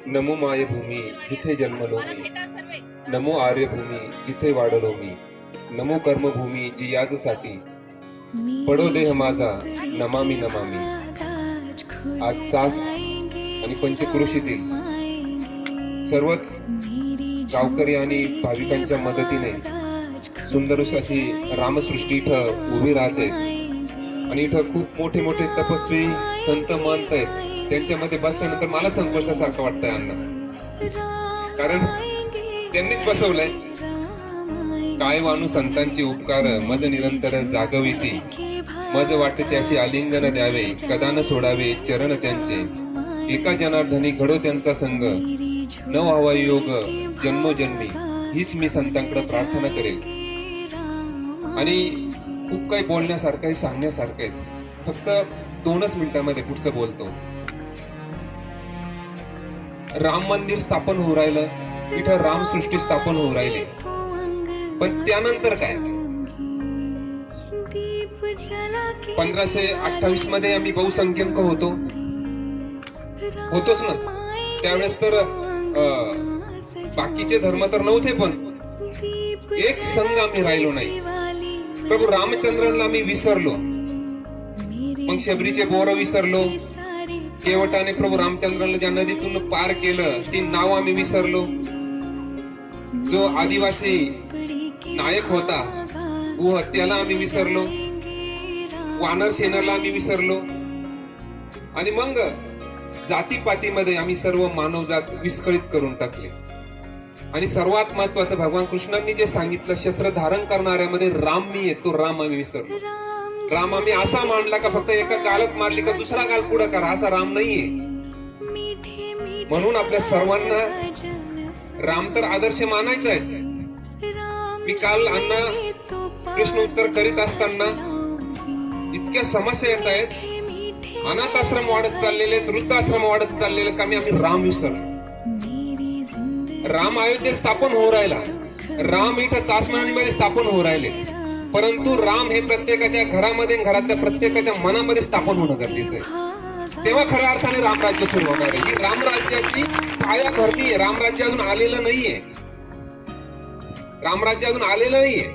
नमो मायभूमी जिथे जन्मलो मी, नमो आर्यभूमी जिथे वाढलो मी, नमो कर्मभूमी जी याजसाठी, पडो देह माझा नमामी नमामी. आज चास आणि पंचक्रोशीतील सर्वच गावकरी आणि भाविकांच्या मदतीने सुंदर अशी रामसृष्टी इथं उभी राहते आणि इथं खूप मोठे मोठे तपस्वी संत महंत आहेत. त्यांच्यामध्ये बसल्यानंतर मला संकोचासारखं वाटतंय अण्णा, कारण त्यांनीच बसवलंय. काय वानू संतांची उपकार मज निरंतर जागविती, मज वाटते त्याशी आलिंगन द्यावे, कदा न सोडावे चरण त्यांचे, एका जनार्दनी घडो त्यांचा संग, न व्हावा योग जन्मोजन्मी, हीच मी संतांकडे प्रार्थना करेल. आणि खूप काही बोलण्यासारखं आहे, सांगण्यासारखं आहे. फक्त 2च मिनिटांमध्ये पुढचं बोलतो. राम मंदिर स्थापन होऊ राहिलं, इथं रामसृष्टी स्थापन होऊ राहिली, पण त्यानंतर काय? 1528 मध्ये आम्ही बहुसंख्याक होतोच ना. त्यावेळेस तर बाकीचे धर्म तर नव्हते, पण एक संघ आम्ही राहिलो नाही. प्रभू रामचंद्रांना आम्ही विसरलो, मग शबरीचे बोर विसरलो, केवटाने प्रभू रामचंद्रांना ज्या नदीतून पार केलं ती नाव आम्ही विसरलो. जो आदिवासी नायक होता गुह त्याला आम्ही विसरलो, वानर सेनेला आम्ही विसरलो, आणि मग जातीपातीमध्ये आम्ही सर्व मानवजात विस्कळीत करून टाकले. आणि सर्वात महत्वाचं भगवान कृष्णांनी जे सांगितलं, शस्त्र धारण करणाऱ्यामध्ये राम मी येतो, राम आम्ही विसरलो. राम आम्ही असा मांडला का फक्त एका गालात मारली का दुसरा गाल पुढे करा, असा राम नाहीये. म्हणून आपल्या सर्वांना राम तर आदर्श मानायचा आहे. मी काल अण्णा प्रश्न उत्तर करीत असताना इतक्या समस्या येत आहेत, अनाथ आश्रम वाढत चाललेले, वृद्धाश्रम वाढत चाललेले, का आम्ही राम विसरलो. राम अयोध्येत स्थापन होऊ राहिला, राम इथं चासमणीमध्ये स्थापन होऊ राहिले, परंतु राम हे प्रत्येकाच्या घरामध्ये, घरातल्या प्रत्येकाच्या मनामध्ये स्थापन होणं गरजेचं आहे. तेव्हा खऱ्या अर्थाने रामराज्य सुरू होणार आहे. ही रामराज्याची पायाभरणी आहे. रामराज्य अजून आलेलं नाहीये, रामराज्य अजून आलेलं नाहीये.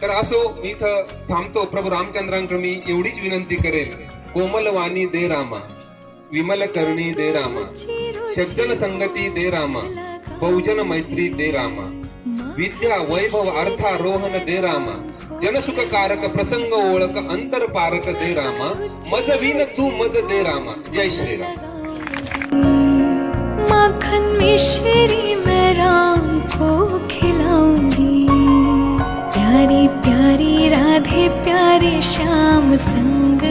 तर असो, मी इथं थांबतो. प्रभू रामचंद्रांकडे मी एवढीच विनंती करेल, कोमल वाणी दे रामा, विमल करणी दे रामा, सज्जन संगती दे रामा, बहुजन मैत्री दे रामा, विद्या वैभव अर्थारोहण दे रामा, जनसुख कारक प्रसंग ओळख अंतर पारक दे रामा, मज विन तू मज दे रामा. जय श्रीराम. माखन मिश्री मैं राम को खिलाऊंगी, प्यारी प्यारी राधे प्यारे श्याम संग